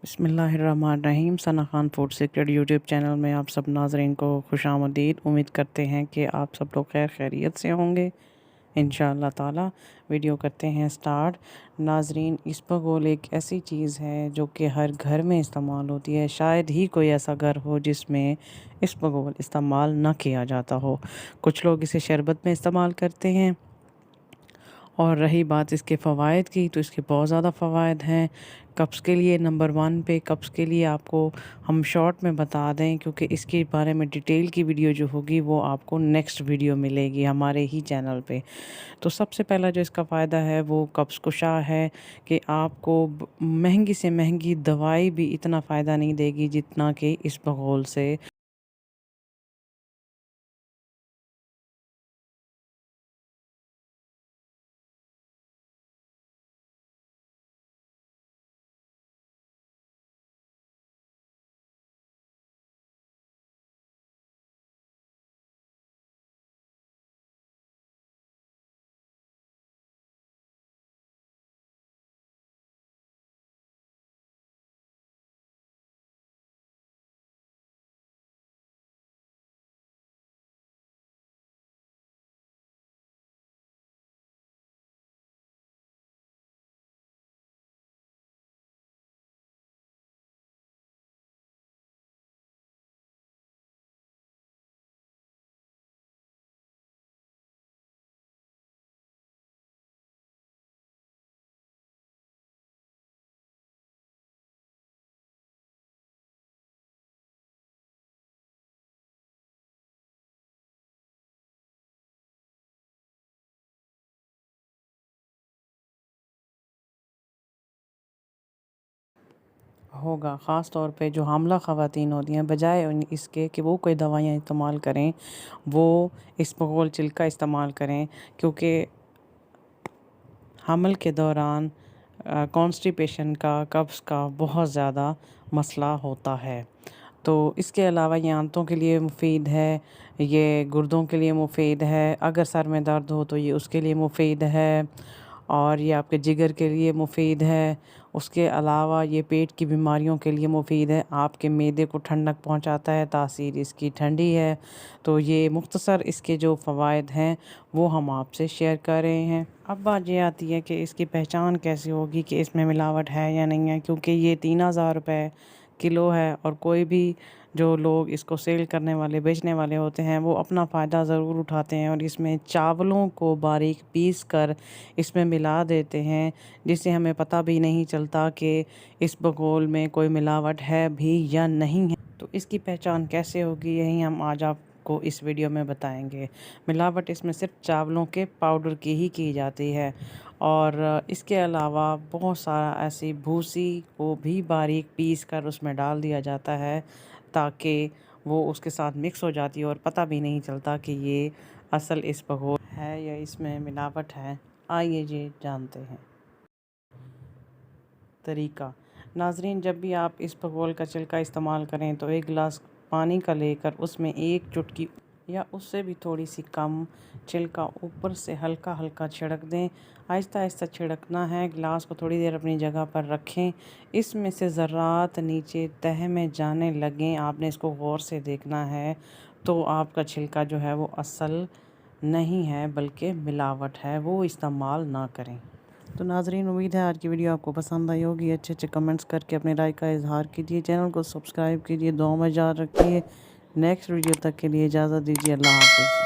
बिस्मिल्लाहिर्रहमानिर्रहीम। Sana Khan food secret YouTube channel में आप सब नाज़रीन को खुशामदीद। उम्मीद करते हैं कि आप सब लोग खैर खैरियत से होंगे इंशाअल्लाह ताला। वीडियो करते हैं स्टार्ट। नाज़रीन, इसबगोल एक ऐसी चीज़ है जो कि हर घर में इस्तेमाल होती है। शायद ही कोई ऐसा घर हो जिसमें इसबगोल इस्तेमाल ना किया जाता हो। कुछ लोग इसे शरबत में इस्तेमाल करते हैं। और रही बात इसके फ़वाइद की, तो इसके बहुत ज़्यादा फ़वाइद हैं। कब्ज़ के लिए नंबर 1 पे, कब्ज़ के लिए आपको हम शॉर्ट में बता दें, क्योंकि इसके बारे में डिटेल की वीडियो जो होगी वो आपको नेक्स्ट वीडियो मिलेगी हमारे ही चैनल पे। तो सबसे पहला जो इसका फ़ायदा है वो कब्ज़ कुशा है कि आपको महंगी से महंगी दवाई भी इतना फ़ायदा नहीं देगी जितना कि इसबगोल से होगा। ख़ास तौर पे जो हामला ख़वातीन होती हैं, बजाय इसके कि वो कोई दवाइयाँ इस्तेमाल करें, वो इसबगोल छिलका इस्तेमाल करें, क्योंकि हमल के दौरान कॉन्स्टिपेशन का, कब्ज़ का बहुत ज़्यादा मसला होता है। तो इसके अलावा ये आंतों के लिए मुफ़ीद है, ये गुर्दों के लिए मुफ़ीद है, अगर सर में दर्द हो तो ये उसके लिए मुफ़ीद है, और ये आपके जिगर के लिए मुफ़ीद है। उसके अलावा ये पेट की बीमारियों के लिए मुफ़ीद है, आपके मैदे को ठंडक पहुंचाता है, तासीर इसकी ठंडी है। तो ये मुख्तसर इसके जो फ़वाइद हैं वो हम आपसे शेयर कर रहे हैं। अब बात ये आती है कि इसकी पहचान कैसे होगी कि इसमें मिलावट है या नहीं है, क्योंकि ये 3000 रुपये किलो है, और कोई भी जो लोग इसको सेल करने वाले, बेचने वाले होते हैं, वो अपना फ़ायदा ज़रूर उठाते हैं और इसमें चावलों को बारीक पीस कर इसमें मिला देते हैं, जिससे हमें पता भी नहीं चलता कि इसबगोल में कोई मिलावट है भी या नहीं है। तो इसकी पहचान कैसे होगी, यही हम आज आपको इस वीडियो में बताएंगे। मिलावट इसमें सिर्फ चावलों के पाउडर की जाती है, और इसके अलावा बहुत सारा ऐसी भूसी को भी बारीक पीस कर उसमें डाल दिया जाता है, ताकि वो उसके साथ मिक्स हो जाती है और पता भी नहीं चलता कि ये असल इसबगोल है या इसमें मिलावट है। आइए जी जानते हैं तरीका। नाजरीन, जब भी आप इसबगोल का छिलका इस्तेमाल करें तो एक गिलास पानी का लेकर उसमें एक चुटकी या उससे भी थोड़ी सी कम छिलका ऊपर से हल्का हल्का छिड़क दें। आहिस्ता आहिस्ता छिड़कना है। गिलास को थोड़ी देर अपनी जगह पर रखें। इसमें से ज़रात नीचे तह में जाने लगें, आपने इसको गौर से देखना है। तो आपका छिलका जो है वो असल नहीं है बल्कि मिलावट है, वो इस्तेमाल ना करें। तो नाजरीन, उम्मीद है आज की वीडियो आपको पसंद आई होगी। अच्छे अच्छे कमेंट्स करके अपनी राय का इजहार कीजिए। चैनल को सब्सक्राइब कीजिए, दुआ में याद रखिए। नेक्स्ट वीडियो तक के लिए इजाज़त दीजिए। अल्लाह हाफ़िज़।